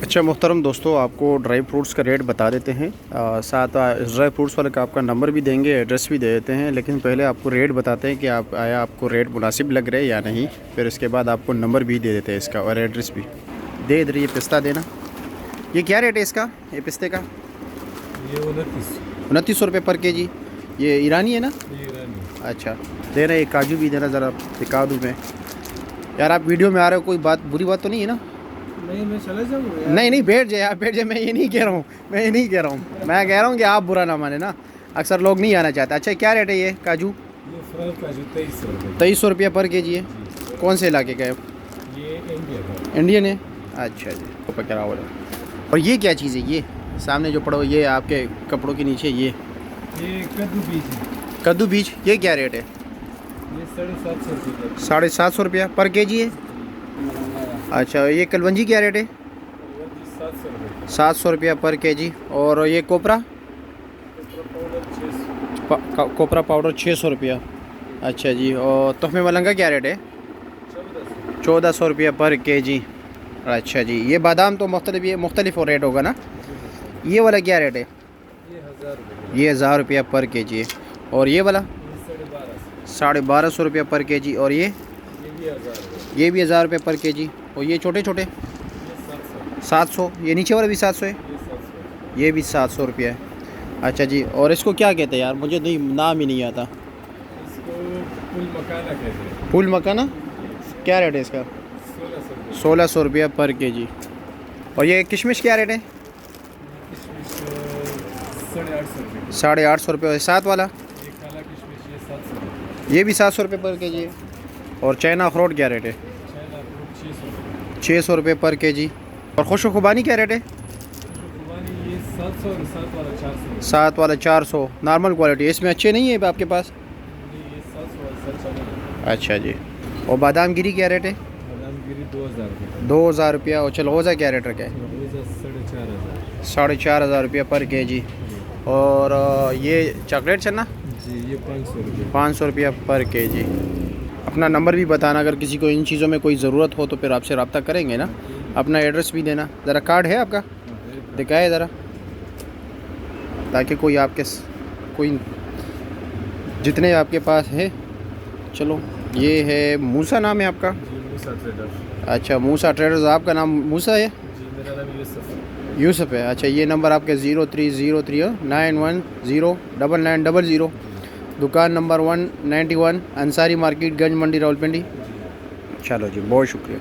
अच्छा मोहतरम दोस्तों, आपको ड्राई फ्रूट्स का रेट बता देते हैं। साथ ड्राई फ्रूट्स वाले का आपका नंबर भी देंगे, एड्रेस भी दे देते हैं, लेकिन पहले आपको रेट बताते हैं कि आपको रेट मुनासिब लग रहा है या नहीं। फिर उसके बाद आपको नंबर भी दे देते हैं इसका और एड्रेस भी। दे इधर ये पिस्ता देना। ये क्या रेट है इसका, ये पिस्ते का? ये 2900 रुपये पर केजी। ये ईरानी है ना? ये ईरानी। अच्छा दे रहे। काजू भी देना, ज़रा दिखा दूँ मैं। यार आप वीडियो में आ रहे हो, कोई बात बुरी बात तो नहीं है ना? नहीं, मैं चला जाऊँगा। नहीं बैठ जाए आप, बैठ जाए। मैं ये नहीं कह रहा हूँ, मैं कह रहा हूँ कि आप बुरा ना माने ना। अक्सर लोग नहीं आना चाहते। अच्छा क्या रेट है ये काजू? ये फ्रेश काजू 2300 रुपये। 2300 रुपये पर केजी है। कौन से इलाके का है? ये इंडियन है। अच्छा जी, तो पकड़ा हो रहा। और ये क्या चीज़ है? ये सामने जो पड़ो, ये आपके कपड़ों के नीचे ये कद्दू बीज है। कद्दू बीज, ये क्या रेट है? ये 750 रुपये। 750 रुपया पर केजी है। अच्छा ये कलवंजी क्या रेट है? 700 रुपये। 700 रुपया पर केजी। और ये कोपरा? कोपरा पाउडर 600 रुपया। अच्छा जी। और तोहमे मलंगा क्या रेट है? 1400 रुपया पर केजी। अच्छा जी। ये बादाम तो मुख्तलिफ रेट होगा ना? ये वाला क्या रेट है? ये 1000 रुपया पर केजी है। और ये वाला? 1250 रुपया पर केजी। और ये भी 1000 रुपये पर केजी। और ये छोटे 700। ये नीचे वाला भी 700 है। ये भी 700 रुपया है। अच्छा जी। और इसको क्या कहते हैं यार, मुझे नहीं, नाम ही नहीं आता। इसको फूल मखाना कहते हैं। फूल मखाना क्या रेट है इसका? 1600 रुपया पर केजी। और ये किशमिश क्या रेट है? 850 रुपये। साथ वाला? ये भी 700 रुपये पर केजी है। और चाइना अखरोट क्या रेट है? 600 रुपये पर केजी। और खुश खुबानी क्या रेट है? 7 वाला 400। नॉर्मल क्वालिटी इसमें अच्छे नहीं है आपके पास? अच्छा जी। और बादाम गिरी क्या रेट है? 2000 रुपया। और चलगोज़ा क्या रेट रखा है? 4500 रुपया पर केजी। और ये चॉकलेट चना जी, ये 500 रुपये। 500 रुपया पर केजी। अपना नंबर भी बताना, अगर किसी को इन चीज़ों में कोई ज़रूरत हो तो फिर आपसे रब्ता करेंगे ना। अपना एड्रेस भी देना। ज़रा कार्ड है आपका, दिखाए ज़रा, ताकि कोई जितने आपके पास है। चलो ये है मूसा, नाम है आपका? मूसा ट्रेडर। अच्छा मूसा ट्रेडर्स। आपका नाम मूसा है? जी, मेरा नाम यूसुफ है। अच्छा ये नंबर आपके 030391099900। दुकान नंबर 191 अंसारी मार्केट, गंज मंडी, रावलपिंडी। चलो जी, बहुत शुक्रिया।